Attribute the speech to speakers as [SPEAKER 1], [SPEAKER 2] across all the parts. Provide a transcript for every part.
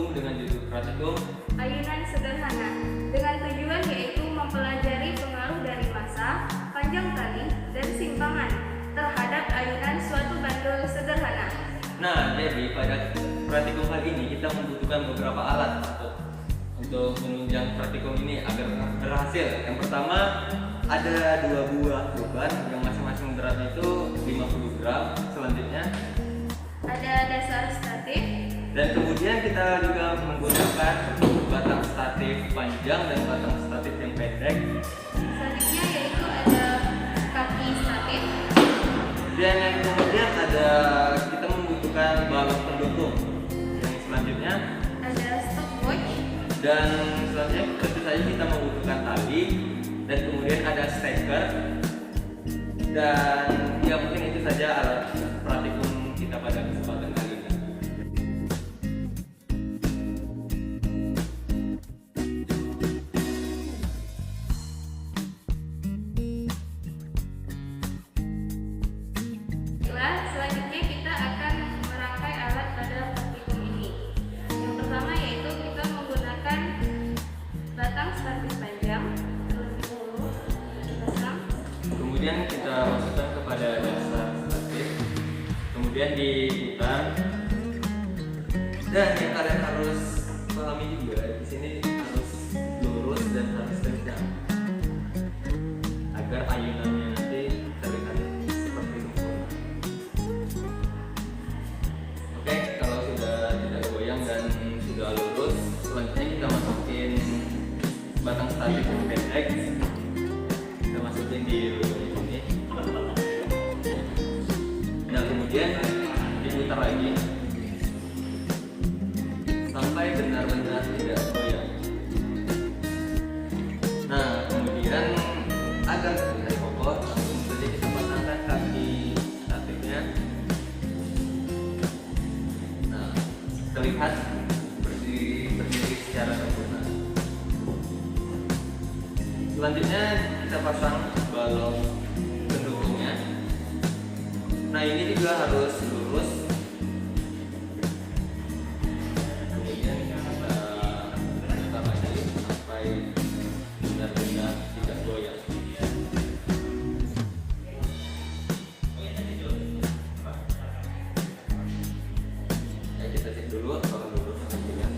[SPEAKER 1] mengusung dengan judul pratikum
[SPEAKER 2] Ayunan Sederhana, dengan tujuan yaitu mempelajari pengaruh dari massa, panjang tali, dan simpangan terhadap ayunan suatu bandul sederhana.
[SPEAKER 1] Nah, jadi pada pratikum kali ini kita membutuhkan beberapa alat untuk menunjang pratikum ini agar berhasil. Yang pertama, ada 2 buah beban yang masing-masing beratnya itu 50 gram. Selanjutnya
[SPEAKER 2] Ada dasar statif,
[SPEAKER 1] dan kemudian kita juga menggunakan batang statif panjang dan batang statif yang pendek.
[SPEAKER 2] selanjutnya yaitu ada kaki statif,
[SPEAKER 1] Dan yang kemudian kita membutuhkan balok pendukung. Yang selanjutnya
[SPEAKER 2] ada stopwatch,
[SPEAKER 1] dan selanjutnya tentu saja kita membutuhkan tali, dan kemudian ada steker, dan ya mungkin itu saja alat praktikum kita pada kesempatan kali ini.
[SPEAKER 2] Selanjutnya kita akan merangkai alat pada praktikum ini. Yang pertama yaitu kita menggunakan batang statif panjang terlebih dahulu dipasang.
[SPEAKER 1] Kemudian kita masukkan kepada dasar statif, kemudian diputar. Dan yang kalian harus pahami juga di sini harus lurus dan harus kencang agar ayunannya nanti terlihat seperti sempurna. Oke, kalau sudah tidak goyang dan sudah lurus, selanjutnya kita masukin batang statif yang pendek. Kita masukin di lubang ini. Nah, kemudian diputar lagi sampai benar-benar tidak goyang. Nah, kemudian agar terlihat kokoh, langsung saja kita pasangkan kaki statifnya. Nah, terlihat berdiri secara sempurna. Selanjutnya kita pasang balok pendukungnya. Nah, ini juga harus lurus. Kemudian kita putar lagi sampai benar-benar tidak goyang. Ya, kita cek dulu apakah lurus atau tidak.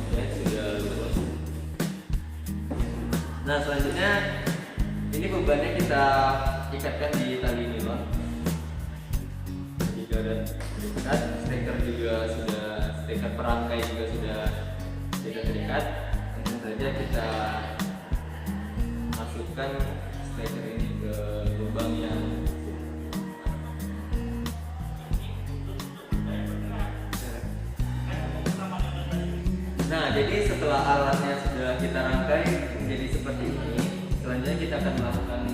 [SPEAKER 1] Oke, sudah lurus. Nah, selanjutnya ini bebannya kita ikatkan di tali nilon. Jika dan terikat, steker juga sudah, steker perangkai juga sudah tidak terikat. Langsung saja kita masukkan steker ini ke lubang yang Nah, jadi setelah alatnya sudah kita rangkai menjadi seperti ini, selanjutnya kita akan melakukan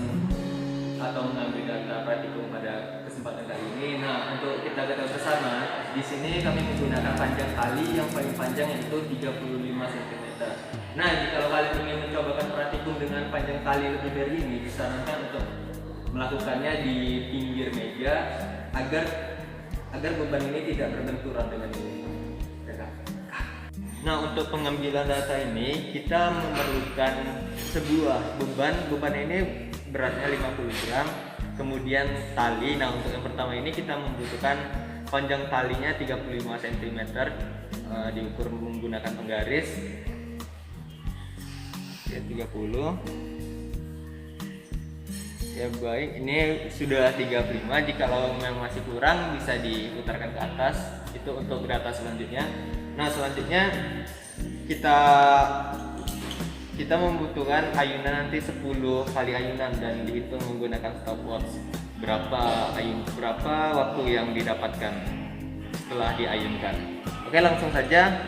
[SPEAKER 1] atau mengambil data praktikum pada kesempatan kali ini. Nah, untuk kita ketahui bersama, di sini kami menggunakan panjang tali yang paling panjang yaitu 35 cm. Nah, jika kalian ingin mencobakan praktikum dengan panjang tali lebih dari ini, disarankan untuk melakukannya di pinggir meja agar beban ini tidak berbenturan dengan ini. Nah, untuk pengambilan data ini kita memerlukan sebuah beban ini beratnya 50 gram, kemudian tali. Nah, untuk yang pertama ini kita membutuhkan panjang talinya 35 cm, diukur menggunakan penggaris ya 30. Ya baik, ini sudah 35. Jika memang masih kurang bisa diputarkan ke atas. Itu untuk data selanjutnya. Nah, selanjutnya kita membutuhkan ayunan nanti 10 kali ayunan dan dihitung menggunakan stopwatch berapa waktu yang didapatkan setelah diayunkan. Oke, langsung saja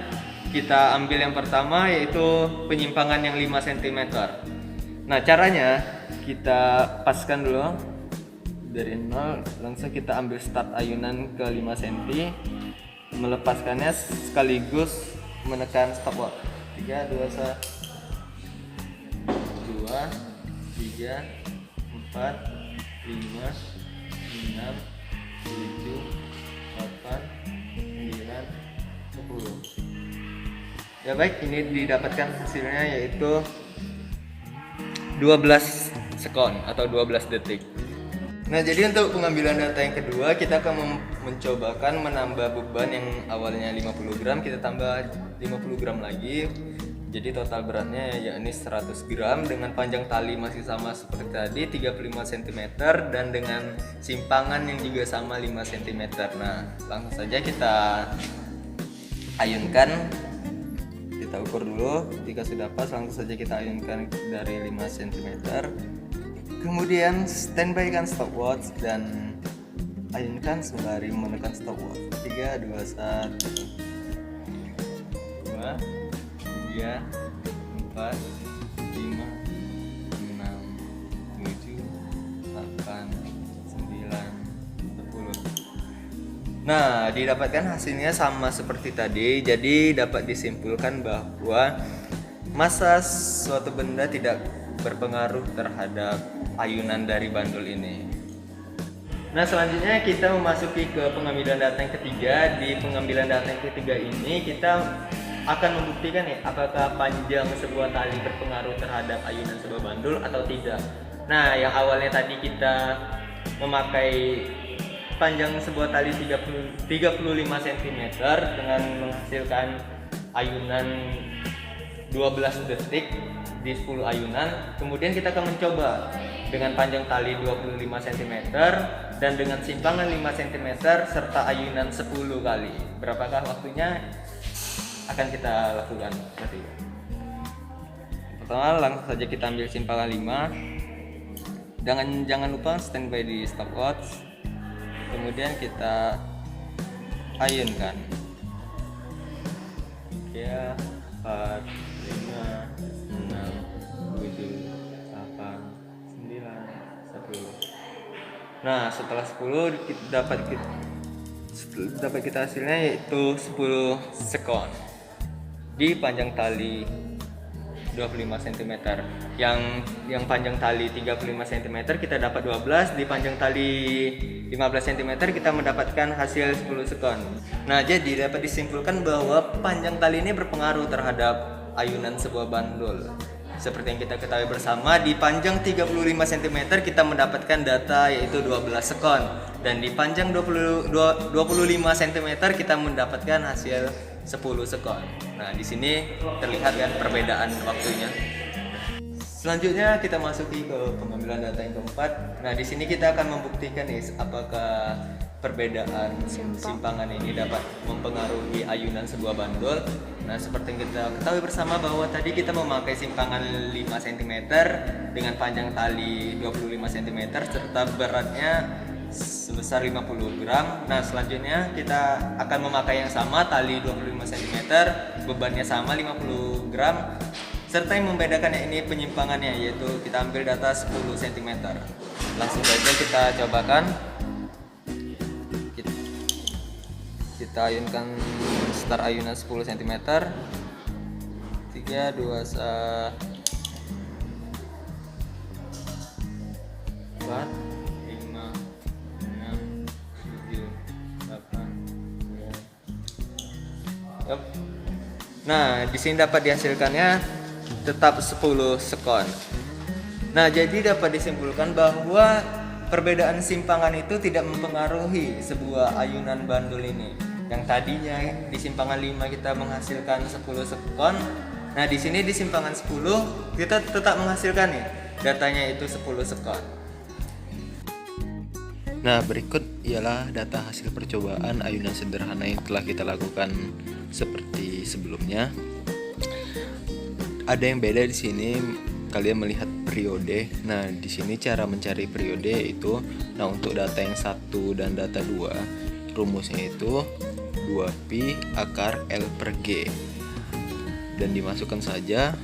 [SPEAKER 1] kita ambil yang pertama yaitu penyimpangan yang 5 cm. Nah, caranya kita paskan dulu dari 0, langsung kita ambil start ayunan ke 5 cm, melepaskannya sekaligus menekan stopwatch. 3, 2, 2, 3, 4, 5, 6, 7, 8, 9, Ya baik, ini didapatkan hasilnya yaitu 12 sekon atau 12 detik. Nah, jadi untuk pengambilan data yang kedua, kita akan mencobakan menambah beban yang awalnya 50 gram, kita tambah 50 gram lagi. Jadi total beratnya yakni 100 gram dengan panjang tali masih sama seperti tadi 35 cm dan dengan simpangan yang juga sama 5 cm. Nah, langsung saja kita ayunkan. Kita ukur dulu, jika sudah pas langsung saja kita ayunkan dari 5 cm. Kemudian standby kan stopwatch dan ayunkan sembari menekan stopwatch. 3, 2, 1 2 3, 4, 5, 6, 7, 8, 9, 10. Nah, didapatkan hasilnya sama seperti tadi. Jadi dapat disimpulkan bahwa massa suatu benda tidak berpengaruh terhadap ayunan dari bandul ini. Nah, selanjutnya kita memasuki ke pengambilan data yang ketiga. Di pengambilan data yang ketiga ini kita akan membuktikan apakah panjang sebuah tali berpengaruh terhadap ayunan sebuah bandul atau tidak. Nah, yang awalnya tadi kita memakai panjang sebuah tali 35 cm dengan menghasilkan ayunan 12 detik di 10 ayunan. Kemudian kita akan mencoba dengan panjang tali 25 cm dan dengan simpangan 5 cm serta ayunan 10 kali. Berapakah waktunya? Akan kita lakukan seperti itu. Pertama, langsung saja kita ambil simpangan 5. Jangan lupa standby di stopwatch. Kemudian kita ayunkan. 3, 4, 5, 6, 7, 8, 9, 10. Nah, setelah 10 dapat kita hasilnya yaitu 10 sekon di panjang tali 25 cm. Yang panjang tali 35 cm kita dapat 12, di panjang tali 15 cm kita mendapatkan hasil 10 sekon. Nah, jadi dapat disimpulkan bahwa panjang tali ini berpengaruh terhadap ayunan sebuah bandul. Seperti yang kita ketahui bersama, di panjang 35 cm kita mendapatkan data yaitu 12 sekon dan di panjang 25 cm kita mendapatkan hasil 10 sekon. Nah, di sini terlihat kan perbedaan waktunya. Selanjutnya kita masuki ke pengambilan data yang keempat. Nah, di sini kita akan membuktikan apakah perbedaan simpangan ini dapat mempengaruhi ayunan sebuah bandul. Nah, seperti yang kita ketahui bersama bahwa tadi kita memakai simpangan 5 cm dengan panjang tali 25 cm serta beratnya sebesar 50 gram. Nah, selanjutnya kita akan memakai yang sama, tali 25 cm, bebannya sama 50 gram. Serta yang membedakan ini penyimpangannya, yaitu kita ambil data 10 cm. Langsung saja kita cobakan. Kita ayunkan start ayunan 10 cm. 3, 2, 1 4, 5, 6, 7, 8, 9. Nah, di sini dapat dihasilkannya tetap 10 sekon. Nah, jadi dapat disimpulkan bahwa perbedaan simpangan itu tidak mempengaruhi sebuah ayunan bandul ini. Yang tadinya di simpangan 5 kita menghasilkan 10 sekon. Nah, di sini di simpangan 10 kita tetap menghasilkan datanya itu 10 sekon.
[SPEAKER 3] Nah, berikut ialah data hasil percobaan ayunan sederhana yang telah kita lakukan seperti sebelumnya. Ada yang beda di sini, kalian melihat periode. Nah, di sini cara mencari periode itu, nah untuk data yang 1 dan data 2, rumusnya itu 2pi akar L per G. Dan dimasukkan saja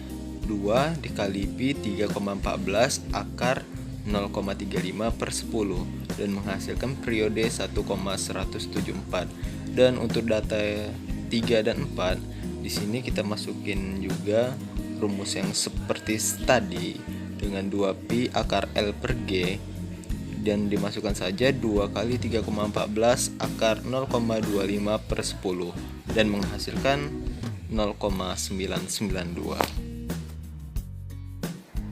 [SPEAKER 3] 2 dikali pi 3,14 akar 0,35 per 10 dan menghasilkan periode 1,174. Dan untuk data 3 dan 4, di sini kita masukin juga rumus yang seperti tadi dengan 2pi akar L per G dan dimasukkan saja 2 kali 3,14 akar 0,25 per 10 dan menghasilkan 0,992.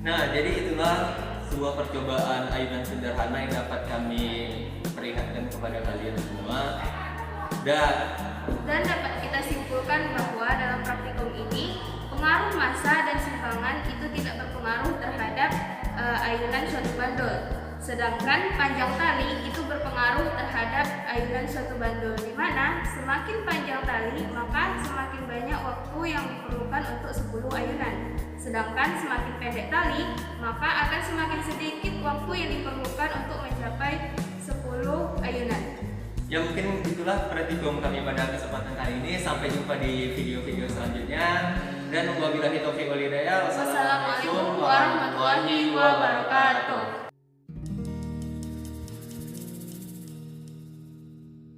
[SPEAKER 1] Nah, jadi itulah sebuah percobaan ayunan sederhana yang dapat kami perlihatkan kepada kalian semua.
[SPEAKER 2] Dan dapat kita simpulkan bahwa dalam praktikum ini pengaruh massa dan simpangan itu tidak berpengaruh terhadap ayunan suatu bandul. Sedangkan panjang tali itu berpengaruh terhadap ayunan suatu bandul, di mana semakin panjang tali maka semakin banyak waktu yang diperlukan untuk 10 ayunan. Sedangkan semakin pendek tali maka akan semakin sedikit waktu yang diperlukan untuk mencapai 10 ayunan.
[SPEAKER 1] Ya, mungkin itulah praktikum kami pada kesempatan kali ini. Sampai jumpa di video-video selanjutnya. Dan wabillahi taufiq wal hidayah.
[SPEAKER 2] Wassalamualaikum warahmatullahi wabarakatuh.